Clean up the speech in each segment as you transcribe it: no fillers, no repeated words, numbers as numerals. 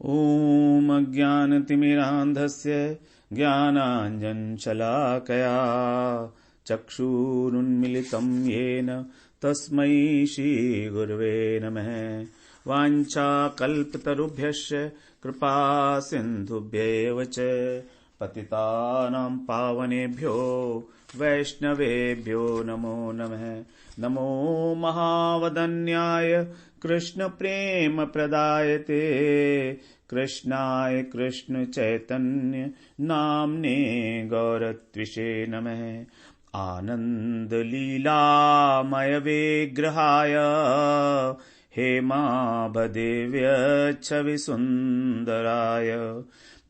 ॐ अज्ञानतिमिरान्धस्य ज्ञानाञ्जनशलाकया चक्षुरुन्मिलितं येन तस्मै श्रीगुरवे नमः। वाञ्छाकल्पतरुभ्यश्च कृपासिन्धुभ्यैव च पतितानां पावनेभ्यो वैष्णवेभ्यो नमो नमः। नमो महावदन्याय कृष्णप्रेमप्रदायते कृष्णाय कृष्णचैतन्य नाम्ने गौरत्विषे नमः। आनन्दलीलामय विग्रहाय हेमाभदेव्यच्छविसुन्दराय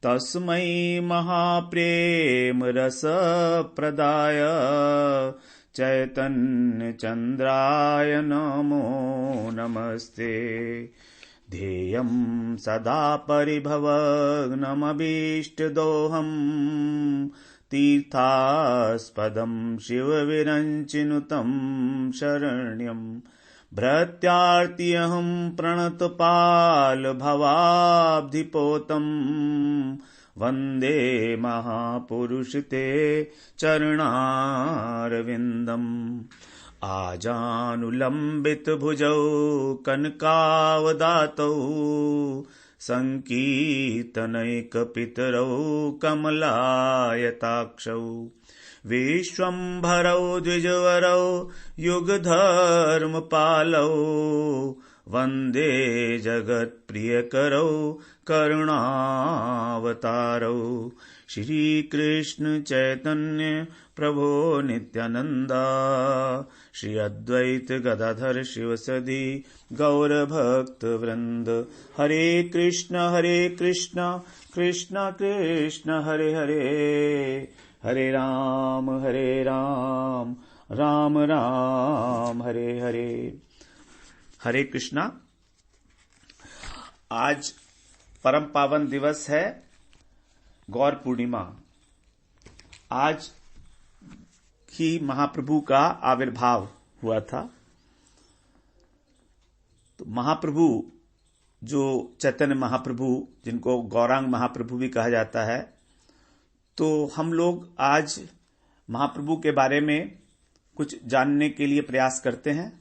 तस्मै महाप्रेमरसप्रदाय चैतन्यचन्द्राय नमो नमस्ते। ध्येयं सदा परिभवग्नमभीष्टदोहम् तीर्थास्पदं शिवविरञ्चिनुतं शरण्यं भृत्यार्तिहं प्रणतपालभवाब्धिपोतम् वन्दे महापुरुषते चरणारविन्दम्। आजानुलम्बितभुजौ कनकावदातौ सङ्कीर्तनैकपितरौ कमलायताक्षौ विश्वम्भरौ द्विजवरौ युगधर्मपालौ वन्दे जगत्प्रियकरौ करुणावतारौ। श्रीकृष्ण चैतन्य प्रभो नित्यानन्द श्री अद्वैत गदाधर शिवसदि गौरभक्तवृन्द। हरे कृष्ण कृष्ण कृष्ण हरे हरे, हरे राम राम राम हरे हरे। हरे कृष्णा। आज परम पावन दिवस है गौर पूर्णिमा। आज ही महाप्रभु का आविर्भाव हुआ था। तो महाप्रभु जो चैतन्य महाप्रभु, जिनको गौरांग महाप्रभु भी कहा जाता है, तो हम लोग आज महाप्रभु के बारे में कुछ जानने के लिए प्रयास करते हैं।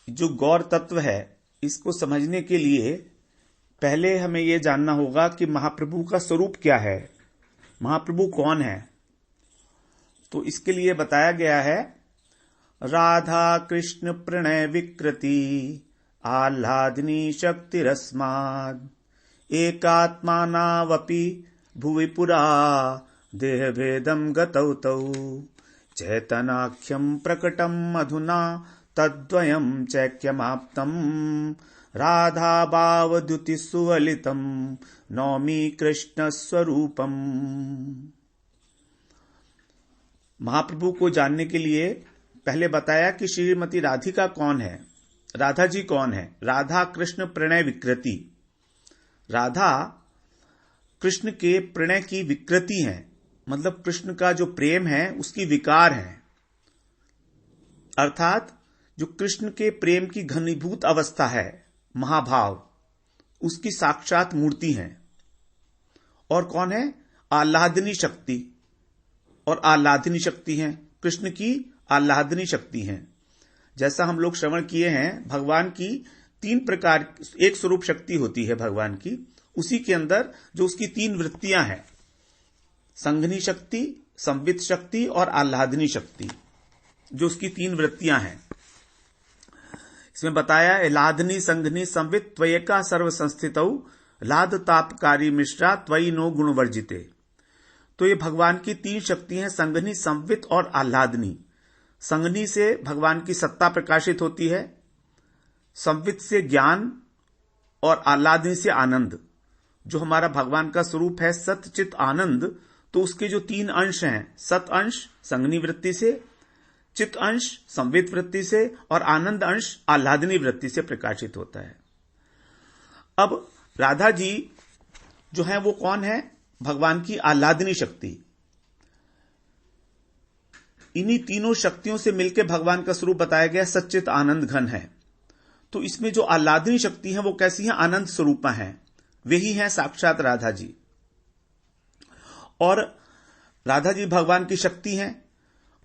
जो गौर तत्व है, इसको समझने के लिए पहले हमें यह जानना होगा कि महाप्रभु का स्वरूप क्या है, महाप्रभु कौन है। तो इसके लिए बताया गया है, राधा कृष्ण प्रणय विकृति आह्लादिनी शक्तिरस्माद् एकात्मानावपि भुवि पुरा देह भेदम गतौ तौ चैतनाख्यम प्रकटम अधुना तद्वयं चैक्यमाप्तम् राधा भावद्युति सुवलितम् नौमि कृष्ण स्वरूपम्। महाप्रभु को जानने के लिए पहले बताया कि श्रीमती राधिका कौन है, राधा जी कौन है। राधा कृष्ण प्रणय विकृति, राधा कृष्ण के प्रणय की विकृति है, मतलब कृष्ण का जो प्रेम है उसकी विकार है, अर्थात जो कृष्ण के प्रेम की घनीभूत अवस्था है, महाभाव, उसकी साक्षात मूर्ति है। और कौन है? आह्लादिनी शक्ति, और आह्लादिनी शक्ति है, कृष्ण की आह्लादिनी शक्ति है। जैसा हम लोग श्रवण किए हैं, भगवान की तीन प्रकार, एक स्वरूप शक्ति होती है भगवान की, उसी के अंदर जो उसकी तीन वृत्तियां हैं, संघनी शक्ति, संवित शक्ति और आह्लादिनी शक्ति, जो उसकी तीन वृत्तियां हैं। इसमें बताया, लादनी संघनी संवित त्वयेका सर्व संस्थितौ लाद तापकारी मिश्रा त्वयि नो गुण वर्जिते। तो ये भगवान की तीन शक्ति हैं, संघनी, संवित और आह्लादनी। संघनी से भगवान की सत्ता प्रकाशित होती है, संवित से ज्ञान और आह्लादनी से आनंद। जो हमारा भगवान का स्वरूप है सत चित आनंद, तो उसके जो तीन अंश हैं, सत अंश संघनी वृत्ति से, चित अंश संवित वृत्ति से और आनंद अंश आह्लादनी वृत्ति से प्रकाशित होता है। अब राधा जी जो है वो कौन है? भगवान की आह्लादनी शक्ति। इन्हीं तीनों शक्तियों से मिलकर भगवान का स्वरूप बताया गया सच्चित आनंद घन है। तो इसमें जो आह्लादनी शक्ति है वो कैसी है? आनंद स्वरूपा है, वे ही हैं साक्षात राधा जी। और राधा जी भगवान की शक्ति हैं,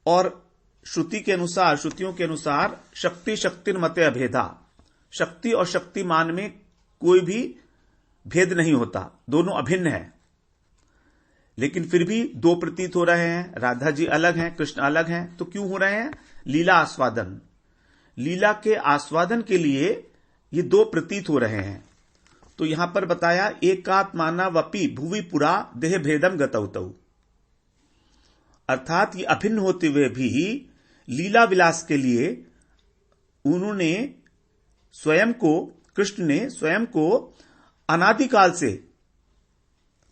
और श्रुतियों के अनुसार शक्ति शक्तिर्मते अभेदा, शक्ति और शक्तिमान में कोई भी भेद नहीं होता, दोनों अभिन्न है। लेकिन फिर भी दो प्रतीत हो रहे हैं, राधा जी अलग हैं, कृष्ण अलग हैं। तो क्यों हो रहे हैं? लीला आस्वादन, लीला के आस्वादन के लिए ये दो प्रतीत हो रहे हैं। तो यहां पर बताया एकात्माना वपि भुवि पुरा देह भेदम गतौतौ, अर्थात ये अभिन्न होते हुए भी लीला विलास के लिए उन्होंने स्वयं को, कृष्ण ने स्वयं को अनादिकाल से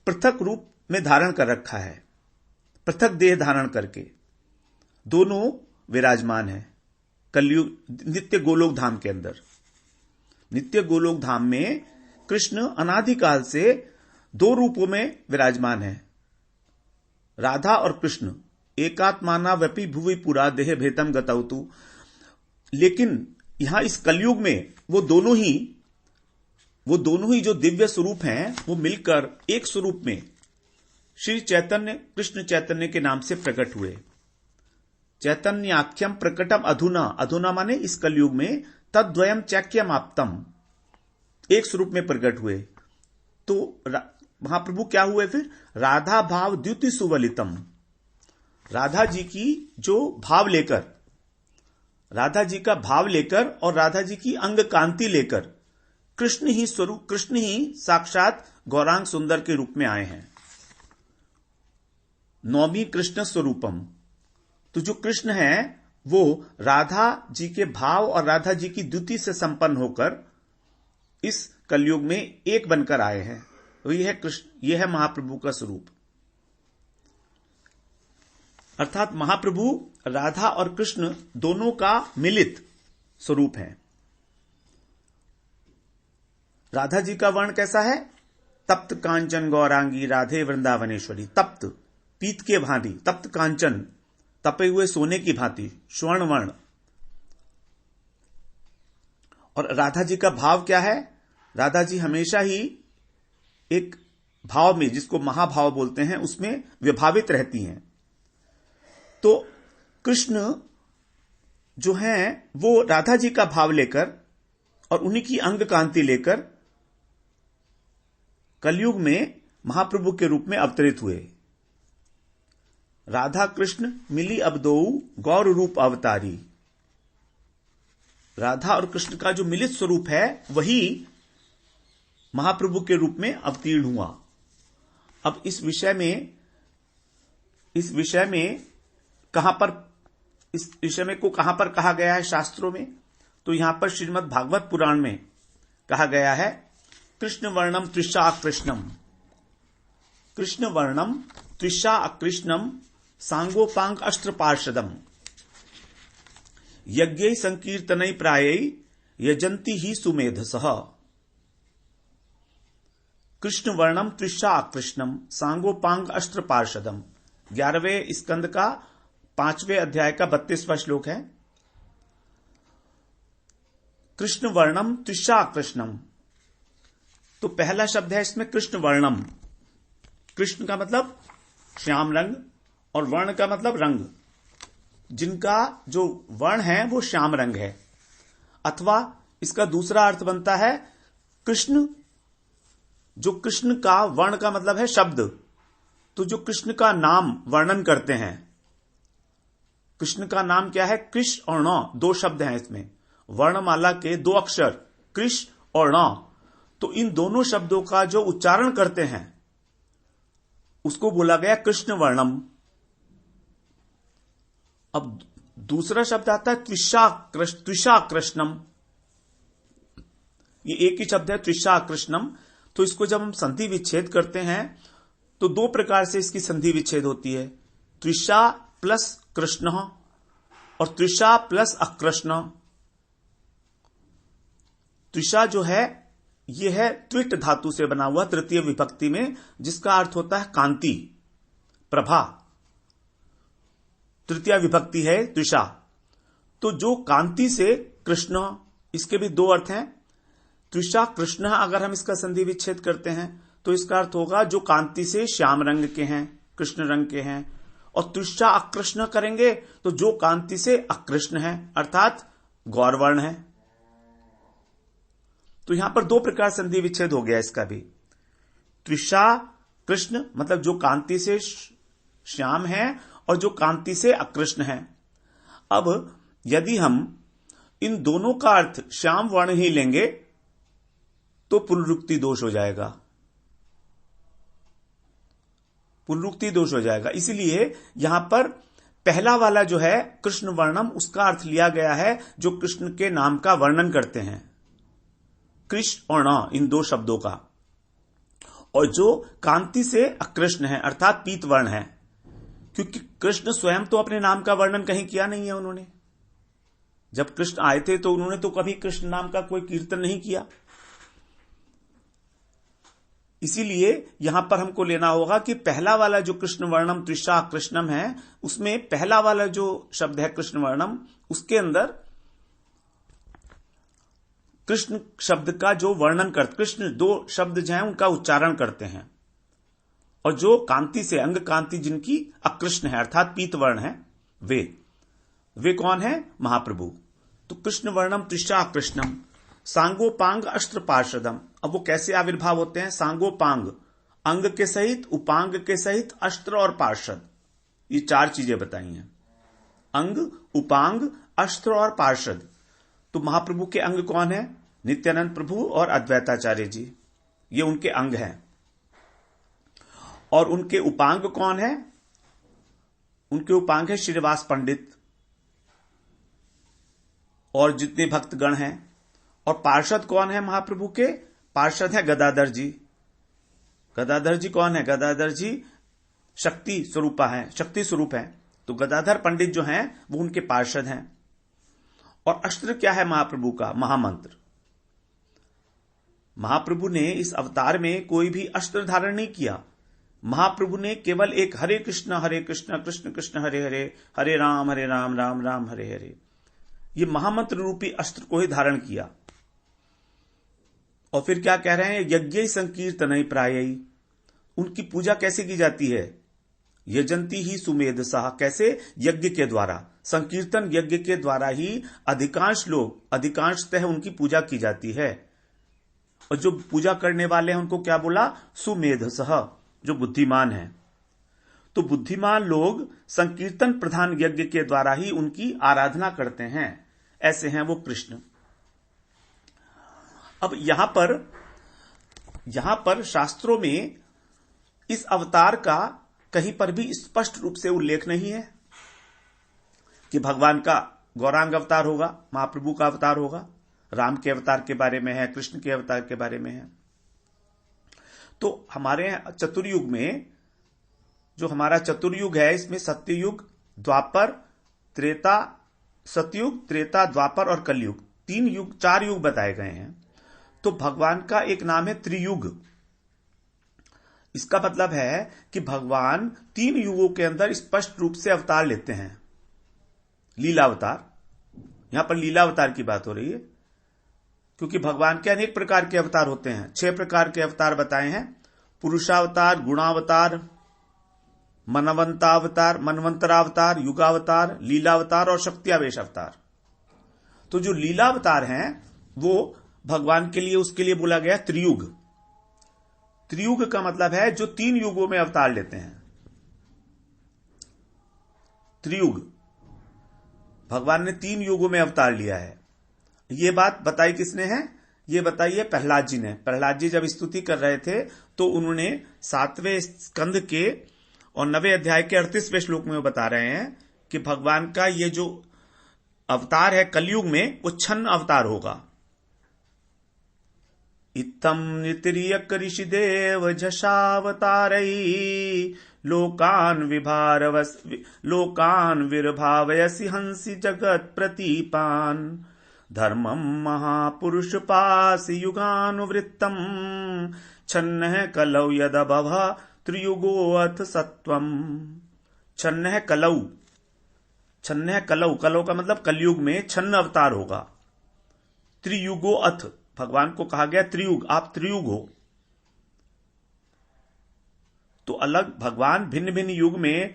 पृथक रूप में धारण कर रखा है, पृथक देह धारण करके दोनों विराजमान है कलयुग नित्य गोलोक धाम के अंदर। नित्य गोलोक धाम में कृष्ण अनादिकाल से दो रूपों में विराजमान है, राधा और कृष्ण। एकात्माना व्यपि भुवि पुरा देह भेदम गतौतु, लेकिन यहां इस कलयुग में वो दोनों ही जो दिव्य स्वरूप हैं वो मिलकर एक स्वरूप में श्री चैतन्य, कृष्ण चैतन्य के नाम से प्रकट हुए। चैतन्याख्यम प्रकटम अधुना, अधुना माने इस कलयुग में, तद्वयम चैक्यम आप्तम, एक स्वरूप में प्रकट हुए। तो महाप्रभु क्या हुए फिर? राधा भाव द्युति सुवलितम, राधा जी की जो भाव लेकर, राधा जी का भाव लेकर और राधा जी की अंग कांति लेकर कृष्ण ही स्वरूप, कृष्ण ही साक्षात गौरांग सुंदर के रूप में आए हैं। नौमी कृष्ण स्वरूपम, तो जो कृष्ण है वो राधा जी के भाव और राधा जी की द्युति से संपन्न होकर इस कलयुग में एक बनकर आए हैं। तो यह है कृष्ण, यह है महाप्रभु का स्वरूप। अर्थात महाप्रभु राधा और कृष्ण दोनों का मिलित स्वरूप है। राधा जी का वर्ण कैसा है? तप्त कांचन गौरांगी राधे वृंदावनेश्वरी, तप्त पीत के भांति, तप्त कांचन तपे हुए सोने की भांति, स्वर्ण वर्ण। और राधा जी का भाव क्या है? राधा जी हमेशा ही एक भाव में, जिसको महाभाव बोलते हैं, उसमें विभावित रहती हैं। तो कृष्ण जो हैं वो राधा जी का भाव लेकर और उन्हीं की अंग कांति लेकर कलयुग में महाप्रभु के रूप में अवतरित हुए। राधा कृष्ण मिली अब दो गौर रूप अवतारी, राधा और कृष्ण का जो मिलित स्वरूप है वही महाप्रभु के रूप में अवतीर्ण हुआ। अब इस विषय में को कहां पर कहा गया है शास्त्रों में? तो यहां पर श्रीमद् भागवत पुराण में कहा गया है, कृष्ण वर्णम त्रिशा अकृष्णम, कृष्ण वर्णम त्रिशा अकृष्णम सांगोपांग अस्त्र पार्षदम यज्ञ संकीर्तनई प्रायै यजंती ही सुमेधसः। कृष्ण वर्णम त्रिशा अकृष्णम सांगोपांग अस्त्र पार्षदम, 11वें स्कंद का 5वें अध्याय का 32वां श्लोक है। कृष्ण वर्णम त्रिशा अकृष्णम, तो पहला शब्द है इसमें कृष्ण वर्णम। कृष्ण का मतलब श्याम रंग और वर्ण का मतलब रंग, जिनका जो वर्ण है वो श्याम रंग है। अथवा इसका दूसरा अर्थ बनता है कृष्ण, जो कृष्ण का वर्ण का मतलब है शब्द, तो जो कृष्ण का नाम वर्णन करते हैं। कृष्ण का नाम क्या है? कृष और न, दो शब्द हैं इसमें, वर्णमाला के 2 अक्षर कृष और न। तो इन दोनों शब्दों का जो उच्चारण करते हैं उसको बोला गया कृष्ण वर्णम। अब दूसरा शब्द आता है त्रिशा कृष्णम, ये एक ही शब्द है त्रिशा कृष्णम। तो इसको जब हम संधि विच्छेद करते हैं तो 2 प्रकार से इसकी संधि विच्छेद होती है, त्रिशा प्लस कृष्ण और त्रिशा प्लस अकृष्ण। त्रिशा जो है ये है त्विट धातु से बना हुआ तृतीय विभक्ति में, जिसका अर्थ होता है कांति, प्रभा। तृतीय विभक्ति है त्रिशा। तो जो कांति से कृष्ण इसके भी दो अर्थ हैं। त्रिषा कृष्ण, अगर हम इसका संधि विच्छेद करते हैं तो इसका अर्थ होगा जो कांति से श्याम रंग के हैं, कृष्ण रंग के हैं। और त्रिषा अकृष्ण करेंगे तो जो कांति से अकृष्ण है, अर्थात गौरवर्ण है। तो यहां पर दो प्रकार संधि विच्छेद हो गया इसका भी। त्रिषा कृष्ण मतलब जो कांति से श्याम है और जो कांति से अकृष्ण है। अब यदि हम इन दोनों का अर्थ श्याम वर्ण ही लेंगे तो पुनरुक्ति दोष हो जाएगा, पुनरुक्ति दोष हो जाएगा। इसलिए यहां पर पहला वाला जो है कृष्ण वर्णम, उसका अर्थ लिया गया है जो कृष्ण के नाम का वर्णन करते हैं, कृष्ण और न, इन दो शब्दों का। और जो कांति से अकृष्ण है अर्थात पीत वर्ण है, क्योंकि कृष्ण स्वयं तो अपने नाम का वर्णन कहीं किया नहीं है। उन्होंने जब कृष्ण आए थे तो उन्होंने तो कभी कृष्ण नाम का कोई कीर्तन नहीं किया। इसीलिए यहां पर हमको लेना होगा कि पहला वाला जो कृष्ण वर्णम त्रिषा कृष्णम है, उसमें पहला वाला जो शब्द है कृष्ण वर्णम, उसके अंदर कृष्ण शब्द का जो वर्णन करते, कृष्ण दो शब्द जो है उनका उच्चारण करते हैं। और जो कांति से अंग कांति जिनकी अकृष्ण है अर्थात पीत वर्ण है, वे कौन है? महाप्रभु। तो कृष्ण वर्णम त्रिषा कृष्णम सांगोपांग अस्त्र पार्षदम। अब वो कैसे आविर्भाव होते हैं? सांगोपांग, अंग के सहित, उपांग के सहित, अस्त्र और पार्षद, ये चार चीजें बताई हैं। अंग, उपांग, अस्त्र और पार्षद। तो महाप्रभु के अंग कौन है? नित्यानंद प्रभु और अद्वैताचार्य जी, ये उनके अंग हैं। और उनके उपांग कौन है? उनके उपांग है श्रीनिवास पंडित और जितने भक्तगण हैं। और पार्षद कौन है महाप्रभु के? पार्षद है गदाधर जी। गदाधर जी कौन है? गदाधर जी शक्ति स्वरूपा है, शक्ति स्वरूप है। तो गदाधर पंडित जो हैं वो उनके पार्षद हैं। और अस्त्र क्या है महाप्रभु का? महामंत्र। महाप्रभु ने इस अवतार में कोई भी अस्त्र धारण नहीं किया। महाप्रभु ने केवल एक हरे कृष्ण कृष्ण कृष्ण हरे हरे, हरे राम राम राम हरे हरे, ये महामंत्र रूपी अस्त्र को ही धारण किया। और फिर क्या कह रहे हैं? यज्ञ संकीर्तन प्रायई, उनकी पूजा कैसे की जाती है? यजंती ही सुमेधसः, कैसे? यज्ञ के द्वारा, संकीर्तन यज्ञ के द्वारा ही अधिकांश लोग, अधिकांशतः उनकी पूजा की जाती है। और जो पूजा करने वाले हैं उनको क्या बोला? सुमेधसः, जो बुद्धिमान है। तो बुद्धिमान लोग संकीर्तन प्रधान यज्ञ के द्वारा ही उनकी आराधना करते हैं। ऐसे हैं वो कृष्ण। अब यहां पर शास्त्रों में इस अवतार का कहीं पर भी स्पष्ट रूप से उल्लेख नहीं है कि भगवान का गौरांग अवतार होगा, महाप्रभु का अवतार होगा। राम के अवतार के बारे में है, कृष्ण के अवतार के बारे में है। तो हमारे चतुर्युग में, जो हमारा चतुर्युग है, इसमें सत्ययुग, द्वापर, त्रेता, सतयुग, त्रेता, द्वापर और कलयुग, तीन युग, चार युग बताए गए हैं। तो भगवान का एक नाम है त्रियुग। इसका मतलब है कि भगवान तीन युगों के अंदर स्पष्ट रूप से अवतार लेते हैं। लीलावतार, यहां पर लीलावतार की बात हो रही है, क्योंकि भगवान के अनेक प्रकार के अवतार होते हैं। 6 प्रकार के अवतार बताए हैं: पुरुषावतार, गुणावतार, मनवंतावतार, मनवंतरावतार, युगावतार, लीलावतार और शक्त्यावेश अवतार। तो जो लीलावतार हैं वो भगवान के लिए, उसके लिए बोला गया त्रियुग। त्रियुग का मतलब है जो 3 युगों में अवतार लेते हैं। त्रियुग, भगवान ने 3 युगों में अवतार लिया है। ये बात बताई किसने है? ये बताई है प्रहलाद जी ने। प्रहलाद जी जब स्तुति कर रहे थे तो उन्होंने 7वें स्कंद के और 9वें अध्याय के 38वें श्लोक में बता रहे हैं कि भगवान का ये जो अवतार है कलयुग में, वो छन्न अवतार होगा। इत्थम नितिर्यक ऋषिदेव झषावतारई लोकान विर्भावयसि हंसि जगत प्रतीपान धर्मम महापुरुष पास युगानुवृत्तम छन्न कलौ यदभव त्रियुगो अथ सत्वम। छन्न कलौ, छन्न कलौ, कलौ का मतलब कलयुग में छन्न अवतार होगा। त्रियुगो अथ, भगवान को कहा गया त्रियुग, आप त्रियुग हो। तो अलग भगवान भिन्न भिन्न युग में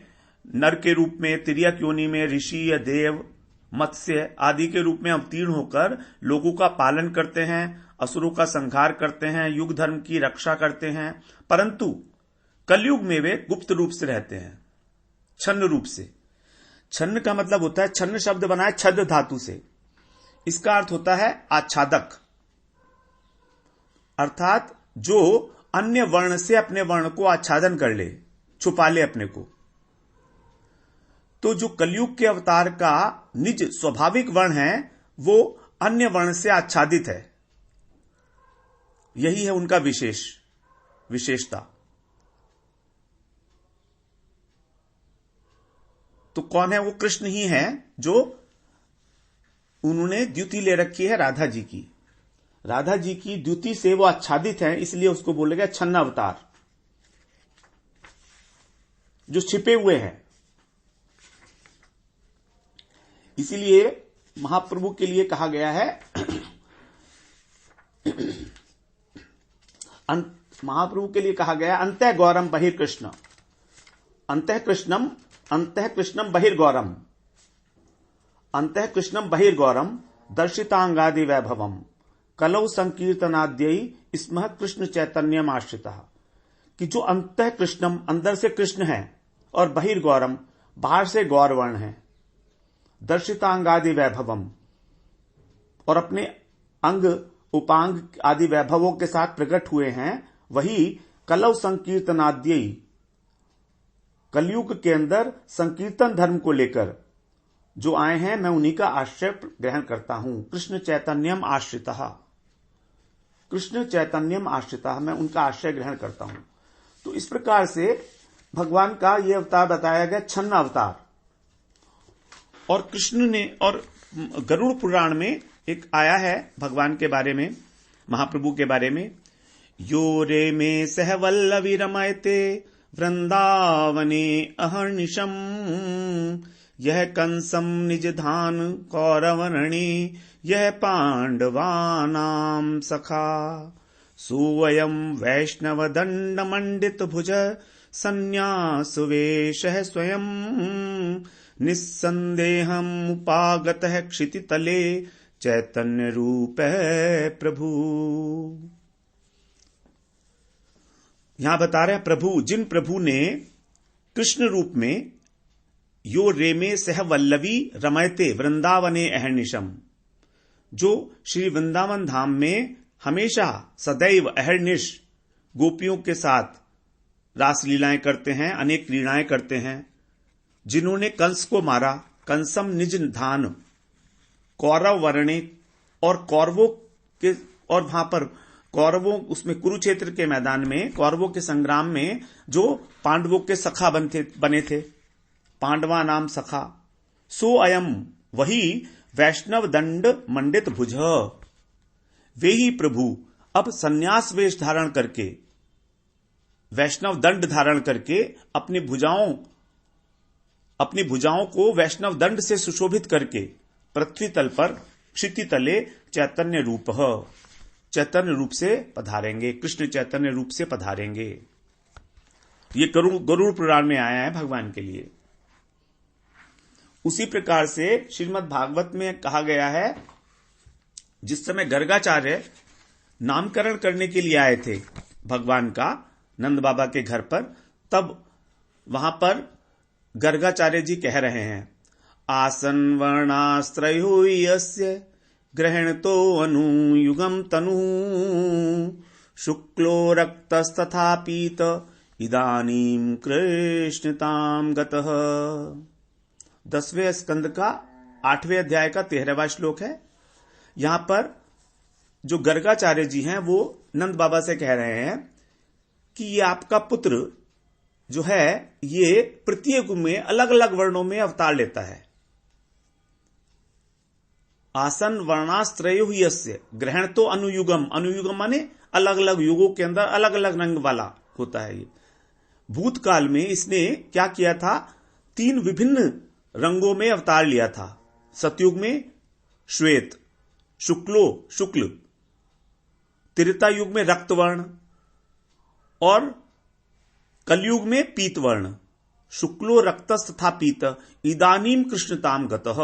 नर के रूप में, तिर्यक योनि में, ऋषि या देव, मत्स्य आदि के रूप में अवतीर्ण होकर लोगों का पालन करते हैं, असुरों का संहार करते हैं, युग धर्म की रक्षा करते हैं। परंतु कलयुग में वे गुप्त रूप से रहते हैं, छन्न रूप से। छन्न का मतलब होता है, छन्न शब्द बना है छद्म धातु से। इसका अर्थ होता है आच्छादक, अर्थात जो अन्य वर्ण से अपने वर्ण को आच्छादन कर ले, छुपा ले अपने को। तो जो कलयुग के अवतार का निज स्वाभाविक वर्ण है वो अन्य वर्ण से आच्छादित है, यही है उनका विशेषता। तो कौन है वो? कृष्ण ही है, जो उन्होंने द्युति ले रखी है राधा जी की। राधा जी की द्युति से वो आच्छादित है, इसलिए उसको बोले गया छन्न अवतार, जो छिपे हुए हैं। इसीलिए महाप्रभु के लिए कहा गया है, महाप्रभु के लिए कहा गया अंतः गौरम बहिर्कृष्ण, अंतः कृष्णम बहिर्गौरम, अंतः कृष्णम बहिर्गौरम दर्शितांगादि वैभवम कलौ संकीर्तनाद्यई स्मः कृष्ण चैतन्यम आश्रितः। कि जो अंतः कृष्णम, अंदर से कृष्ण है, और बहिर्गौरम, बाहर से गौरवर्ण है, दर्शितांगादि वैभवम, और अपने अंग उपांग आदि वैभवों के साथ प्रकट हुए हैं, वही कलौ संकीर्तनाद्यई, कलयुग के अंदर संकीर्तन धर्म को लेकर जो आए हैं, मैं उन्हीं का आश्रय ग्रहण करता हूं। कृष्ण चैतन्यम आश्रितः, कृष्ण चैतन्यम आश्रितः, मैं उनका आश्रय ग्रहण करता हूं। तो इस प्रकार से भगवान का यह अवतार बताया गया, छन्न अवतार। और कृष्ण ने, और गरुड़ पुराण में एक आया है भगवान के बारे में, महाप्रभु के बारे में, यो रे में सहवल्लवी रमयते वृंदावने अहर्निशम, यह कंसम निज धान कौरवरणे, यह पांडवानाम सखा, सुवयम वैष्णव दंड मंडित भुज, संन्यास वेशः स्वयं, निस्संदेहम उपागत है क्षिति तले, चैतन्य रूप है प्रभु। यहां बता रहे हैं प्रभु, जिन प्रभु ने कृष्ण रूप में यो रेमे सह वल्लवी रमयते वृंदावने अहर्निशम, जो श्री वृंदावन धाम में हमेशा सदैव अहर्निश गोपियों के साथ रासलीलाएं करते हैं, अनेक क्रीड़ाएं करते हैं, जिन्होंने कंस को मारा, कंसम निज धान कौरव वर्णे, और कौरवों के, और वहां पर कौरवों, उसमें कुरुक्षेत्र के मैदान में कौरवों के संग्राम में जो पांडवों के सखा बने थे, पांडवा नाम सखा, सो अयम, वही वैष्णव दंड मंडित भुज, वे ही प्रभु अब संन्यास वेश धारण करके, वैष्णव दंड धारण करके, अपनी भुजाओं को वैष्णव दंड से सुशोभित करके पृथ्वी तल पर क्षिति तले चैतन्य रूप से पधारेंगे, कृष्ण चैतन्य रूप से पधारेंगे। ये गरुड़ पुराण में आया है भगवान के लिए। उसी प्रकार से श्रीमद् भागवत में कहा गया है, जिस समय गर्गाचार्य नामकरण करने के लिए आए थे भगवान का नंद बाबा के घर पर, तब वहां पर गर्गाचार्य जी कह रहे हैं, आसन वर्णास्त्रयो यस्य ग्रहण तो अनुयुगम तनु, शुक्लो रक्तस्तथा पीत इदानीम कृष्णताम गतः। 10वें स्कंद का 8वें अध्याय का 13वां श्लोक है। यहां पर जो गर्गाचार्य जी हैं वो नंद बाबा से कह रहे हैं कि ये आपका पुत्र जो है ये प्रत्येक में अलग अलग वर्णों में अवतार लेता है। आसन वर्णास्त्रयो यस्य ग्रहण तो अनुयुगम, अनुयुगम माने अलग अलग युगों के अंदर अलग अलग रंग वाला होता है। ये भूतकाल में इसने क्या किया था, 3 विभिन्न रंगों में अवतार लिया था। सतयुग में श्वेत, शुक्ल, त्रेता युग में रक्त वर्ण और कलयुग में पीत वर्ण। शुक्लो रक्तस् तथा पीत इदानीम कृष्णताम गतः,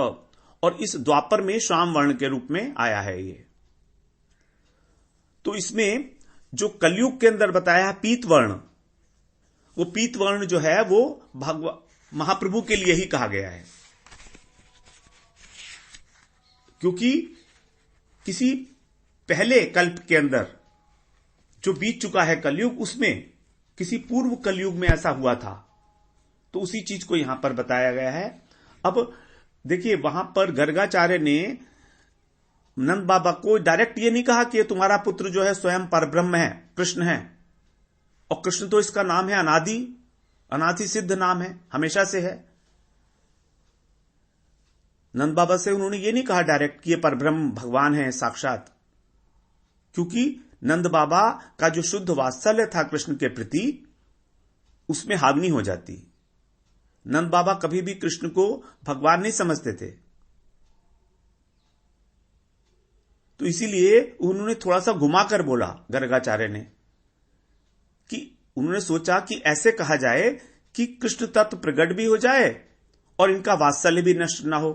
और इस द्वापर में श्याम वर्ण के रूप में आया है ये। तो इसमें जो कलयुग के अंदर बताया है पीत वर्ण, वो पीत वर्ण जो है वो महाप्रभु के लिए ही कहा गया है, क्योंकि किसी पहले कल्प के अंदर जो बीत चुका है कलयुग, उसमें किसी पूर्व कलयुग में ऐसा हुआ था, तो उसी चीज को यहां पर बताया गया है। अब देखिए, वहां पर गर्गाचार्य ने नंद बाबा को डायरेक्ट ये नहीं कहा कि तुम्हारा पुत्र जो है स्वयं परब्रह्म है, कृष्ण है, और कृष्ण तो इसका नाम है अनादि सिद्ध नाम है, हमेशा से है। नंद बाबा से उन्होंने ये नहीं कहा डायरेक्ट कि ये परब्रह्म भगवान है साक्षात, क्योंकि नंद बाबा का जो शुद्ध वात्सल्य था कृष्ण के प्रति, उसमें हावनी हो जाती। नंद बाबा कभी भी कृष्ण को भगवान नहीं समझते थे, तो इसीलिए उन्होंने थोड़ा सा घुमाकर बोला गर्गाचार्य ने, कि उन्होंने सोचा कि ऐसे कहा जाए कि कृष्ण तत्व प्रकट भी हो जाए और इनका वात्सल्य भी नष्ट ना हो,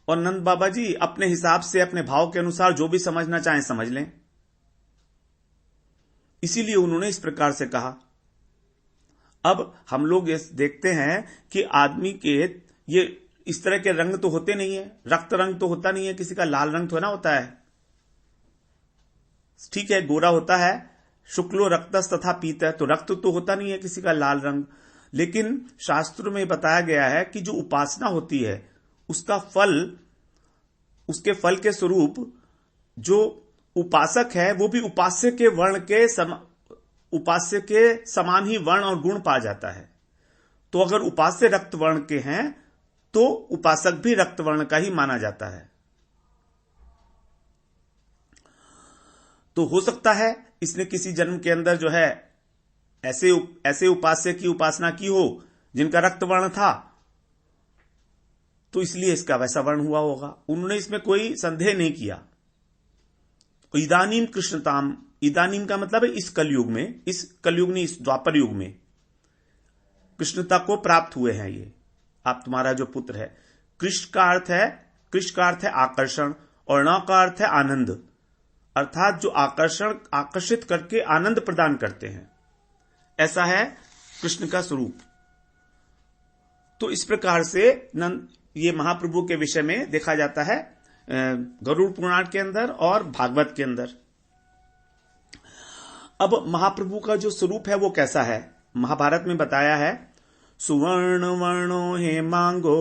और नंद बाबा जी अपने हिसाब से अपने भाव के अनुसार जो भी समझना चाहें समझ लें। इसीलिए उन्होंने इस प्रकार से कहा। अब हम लोग ये देखते हैं कि आदमी के ये इस तरह के रंग तो होते नहीं है, रक्त रंग तो होता नहीं है, किसी का लाल रंग तो ना होता है, ठीक है, गोरा होता है, शुक्लो रक्तस तथा पीत है, तो रक्त तो होता नहीं है किसी का लाल रंग। लेकिन शास्त्रों में बताया गया है कि जो उपासना होती है उसका फल, उसके फल के स्वरूप जो उपासक है वो भी उपास्य के वर्ण के उपास्य के समान ही वर्ण और गुण पा जाता है। तो अगर उपास्य रक्त वर्ण के हैं तो उपासक भी रक्त वर्ण का ही माना जाता है। तो हो सकता है इसने किसी जन्म के अंदर जो है ऐसे उपास्य की उपासना की हो जिनका रक्त वर्ण था, तो इसलिए इसका वैसा वर्ण हुआ होगा। उन्होंने इसमें कोई संदेह नहीं किया। इदानीम कृष्णताम, इदानीम का मतलब है इस कलयुग में, इस कलयुग नहीं, इस द्वापर युग में कृष्णता को प्राप्त हुए हैं ये, आप तुम्हारा जो पुत्र है। कृष्ण का अर्थ है आकर्षण, और न का अर्थ है आनंद, अर्थात जो आकर्षित करके आनंद प्रदान करते हैं, ऐसा है कृष्ण का स्वरूप। तो इस प्रकार से ये महाप्रभु के विषय में देखा जाता है गरुड़ पुराण के अंदर और भागवत के अंदर। अब महाप्रभु का जो स्वरूप है वो कैसा है, महाभारत में बताया है। सुवर्ण वर्णो हेमांगो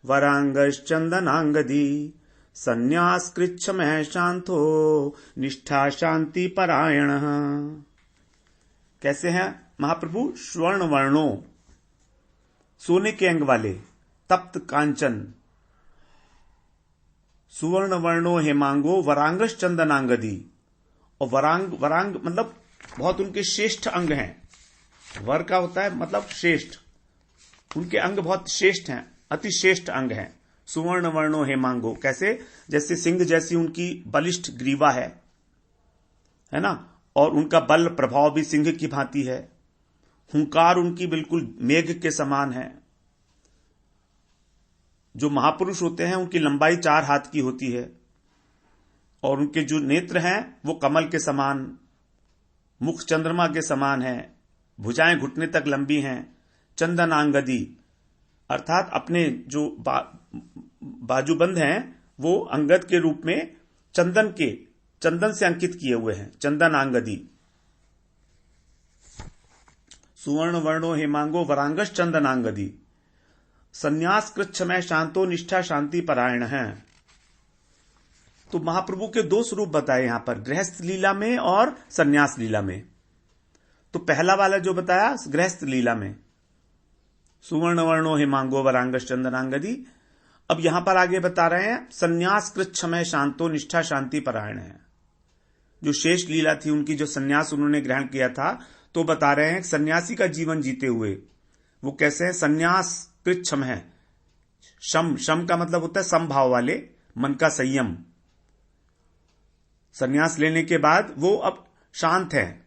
वरांगश्चंदनांगदी संन्यास कृच्छमः शांतो निष्ठा शांति परायण। कैसे हैं महाप्रभु? स्वर्ण वर्णो, सोने के अंग वाले, तप्त कांचन, सुवर्ण वर्णो हेमांगो वरांगश चंदनांगदी। और वरांग मतलब बहुत उनके श्रेष्ठ अंग हैं। वर का होता है मतलब श्रेष्ठ, उनके अंग बहुत श्रेष्ठ हैं, अति श्रेष्ठ अंग हैं। सुवर्ण वर्णो हेमांगो, कैसे? जैसे सिंह जैसी उनकी बलिष्ठ ग्रीवा है ना, और उनका बल प्रभाव भी सिंह की भांति है। हुंकार उनकी बिल्कुल मेघ के समान है। जो महापुरुष होते हैं उनकी लंबाई 4 हाथ की होती है, और उनके जो नेत्र हैं वो कमल के समान, मुख चंद्रमा के समान है, भुजाएं घुटने तक लंबी हैं। चंदनांगदी अर्थात अपने जो बाजूबंद हैं वो अंगद के रूप में चंदन से अंकित किए हुए हैं, चंदनांगदी। सुवर्ण वर्णो हेमांगो वरांगश चंदनांगदी संन्यास कृच्छमः शांतो निष्ठा शांति परायण है। तो महाप्रभु के 2 स्वरूप बताए यहां पर, गृहस्थ लीला में और संन्यास लीला में। तो पहला वाला जो बताया गृहस्थ लीला में, सुवर्ण वर्णो हेमांगो वरांगश चंदनांगदी। अब यहां पर आगे बता रहे हैं संन्यास कृच्छमः शांतो निष्ठा शांति परायण है। जो शेष लीला थी उनकी, जो संन्यास उन्होंने ग्रहण किया था, तो बता रहे हैं सन्यासी का जीवन जीते हुए वो कैसे है। संन्यास कृच्छम है, शम का मतलब होता है समभाव वाले, मन का संयम, संन्यास लेने के बाद वो अब शांत है,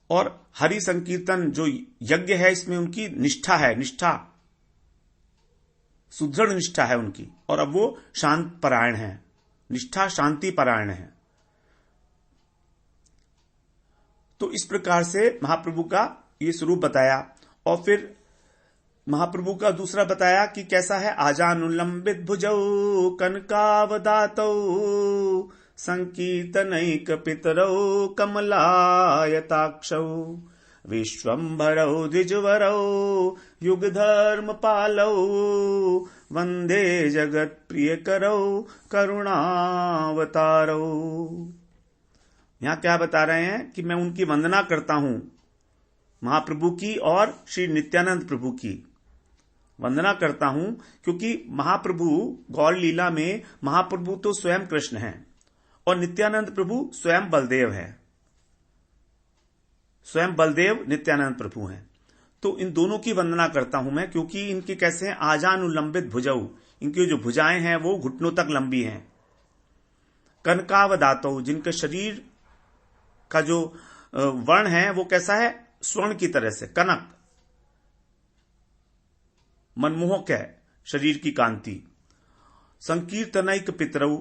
और हरि संकीर्तन जो यज्ञ है इसमें उनकी निष्ठा है, निष्ठा सुदृढ़ निष्ठा है उनकी, और अब वो शांत परायण है, निष्ठा शांति परायण है। तो इस प्रकार से महाप्रभु का ये स्वरूप बताया। और फिर महाप्रभु का दूसरा बताया कि कैसा है। आजानुलंबित भुजौ कनकावदातौ संकीर्तनैक पितरौ कमलायताक्षौ विश्वम्भरौ द्विजवरौ युगधर्म पालौ वंदे जगत प्रियकरौ करुणावतारौ। यहां क्या बता रहे हैं कि मैं उनकी वंदना करता हूं, महाप्रभु की और श्री नित्यानंद प्रभु की वंदना करता हूं, क्योंकि महाप्रभु गौर लीला में महाप्रभु तो स्वयं कृष्ण हैं और नित्यानंद प्रभु स्वयं बलदेव है, स्वयं बलदेव नित्यानंद प्रभु हैं। तो इन दोनों की वंदना करता हूं मैं, क्योंकि इनके कैसे हैं, आजानुलंबित भुजौ, इनकी जो भुजाएं हैं वो घुटनों तक लंबी हैं। कनकावदातौ, जिनके शरीर का जो वर्ण है वो कैसा है, स्वर्ण की तरह से, कनक, मनमोहक है शरीर की कांति। संकीर्तनैक पितरौ,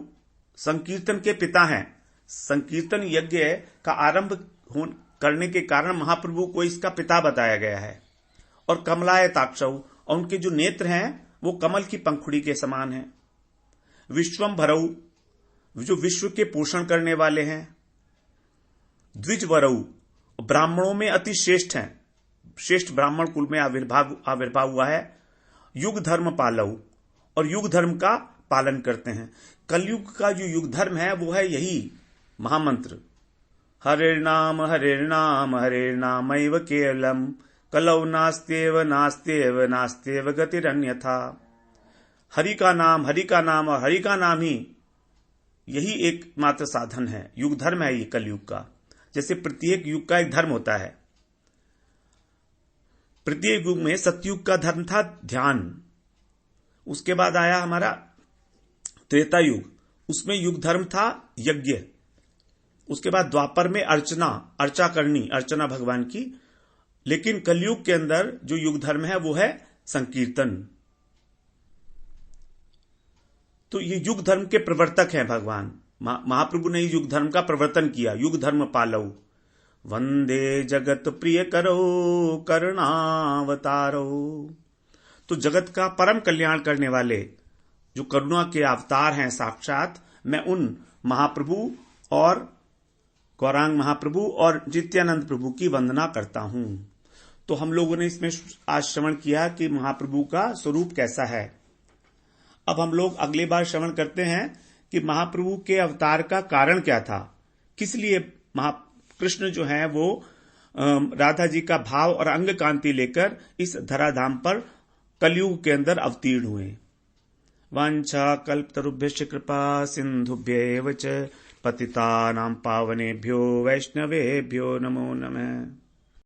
संकीर्तन के पिता हैं। संकीर्तन यज्ञ का आरंभ करने के कारण महाप्रभु को इसका पिता बताया गया है। और कमलायताक्षौ, और उनके जो नेत्र हैं वो कमल की पंखुड़ी के समान हैं। विश्वम्भरौ, जो विश्व के पोषण करने वाले हैं। द्विजवरौ, ब्राह्मणों में अति श्रेष्ठ हैं, श्रेष्ठ ब्राह्मण कुल में आविर्भाव हुआ है। युग धर्म पालौ, और युग धर्म का पालन करते हैं। कलयुग का जो युग धर्म है वो है यही महामंत्र, हरिर्नाम हरिर्नाम हरिर्नामैव केवलम कलौ नास्त्येव नास्त्येव नास्त्येव गतिरन्यथा। हरि का नाम, हरि का नाम और हरि का नाम ही यही एकमात्र साधन है, युग धर्म है ये कलयुग का। जैसे प्रत्येक युग का एक धर्म होता है। प्रत्येक युग में सतयुग का धर्म था ध्यान, उसके बाद आया हमारा त्रेता युग, उसमें युग धर्म था यज्ञ, उसके बाद द्वापर में अर्चा करनी, अर्चना भगवान की। लेकिन कलयुग के अंदर जो युग धर्म है वो है संकीर्तन। तो ये युग धर्म के प्रवर्तक हैं भगवान महाप्रभु ने युग धर्म का प्रवर्तन किया। युग धर्म पालौ, वंदे जगत प्रिय करो करुणावतारो। तो जगत का परम कल्याण करने वाले जो करुणा के अवतार हैं साक्षात, मैं उन महाप्रभु और गौरांग महाप्रभु और नित्यानंद प्रभु की वंदना करता हूं। तो हम लोगों ने इसमें आज श्रवण किया कि महाप्रभु का स्वरूप कैसा है। अब हम लोग अगली बार श्रवण करते हैं कि महाप्रभु के अवतार का कारण क्या था, किस लिए कृष्ण जो है वो राधा जी का भाव और अंग कांति लेकर इस धराधाम पर कलयुग के अंदर अवतीर्ण हुए। वांछा कल्पतरुभ्यश्च कृपा सिंधुभ्यैव च पतितानां पावनेभ्यो वैष्णवेभ्यो नमो नमः।